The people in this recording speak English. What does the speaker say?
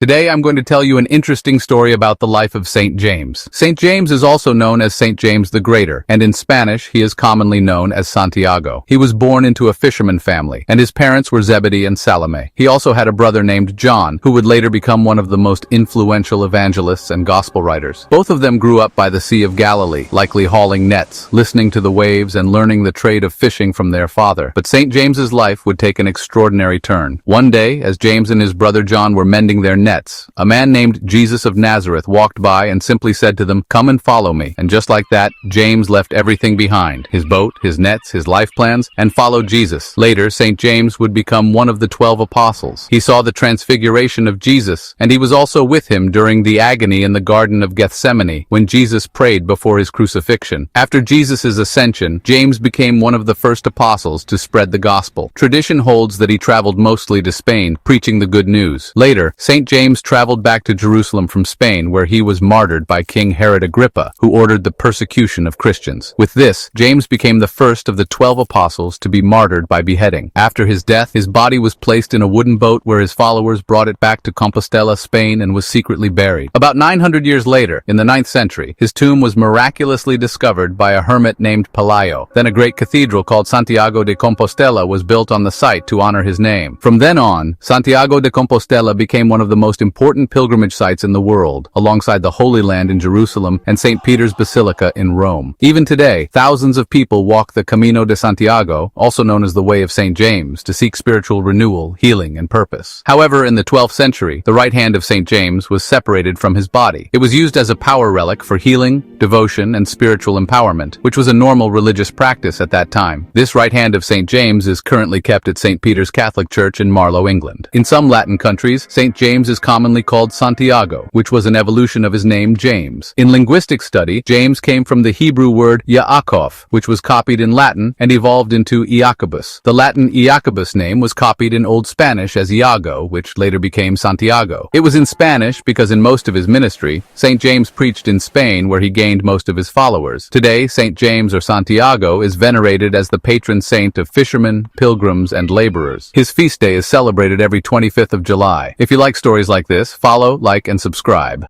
Today I'm going to tell you an interesting story about the life of Saint James. Saint James is also known as Saint James the Greater, and in Spanish he is commonly known as Santiago. He was born into a fisherman family, and his parents were Zebedee and Salome. He also had a brother named John, who would later become one of the most influential evangelists and gospel writers. Both of them grew up by the Sea of Galilee, likely hauling nets, listening to the waves and learning the trade of fishing from their father. But Saint James's life would take an extraordinary turn. One day, as James and his brother John were mending their nets, a man named Jesus of Nazareth walked by and simply said to them, "Come and follow me." And just like that, James left everything behind, his boat, his nets, his life plans, and followed Jesus. Later, St. James would become one of the 12 apostles. He saw the transfiguration of Jesus, and he was also with him during the agony in the Garden of Gethsemane when Jesus prayed before his crucifixion. After Jesus' ascension, James became one of the first apostles to spread the gospel. Tradition holds that he traveled mostly to Spain, preaching the good news. Later, St. James traveled back to Jerusalem from Spain, where he was martyred by King Herod Agrippa, who ordered the persecution of Christians. With this, James became the first of the 12 apostles to be martyred by beheading. After his death, his body was placed in a wooden boat where his followers brought it back to Compostela, Spain, and was secretly buried. About 900 years later, in the 9th century, his tomb was miraculously discovered by a hermit named Pelayo. Then a great cathedral called Santiago de Compostela was built on the site to honor his name. From then on, Santiago de Compostela became one of the most important pilgrimage sites in the world, alongside the Holy Land in Jerusalem and St. Peter's Basilica in Rome. Even today, thousands of people walk the Camino de Santiago, also known as the Way of St. James, to seek spiritual renewal, healing, and purpose. However, in the 12th century, the right hand of St. James was separated from his body. It was used as a power relic for healing, devotion, and spiritual empowerment, which was a normal religious practice at that time. This right hand of St. James is currently kept at St. Peter's Catholic Church in Marlow, England. In some Latin countries, St. James is commonly called Santiago, which was an evolution of his name James. In linguistic study, James came from the Hebrew word Yaakov, which was copied in Latin and evolved into Iacobus. The Latin Iacobus name was copied in Old Spanish as Iago, which later became Santiago. It was in Spanish because in most of his ministry, St. James preached in Spain, where he gained most of his followers. Today, St. James or Santiago is venerated as the patron saint of fishermen, pilgrims, and laborers. His feast day is celebrated every 25th of July. If you like stories like this, follow, like, and subscribe.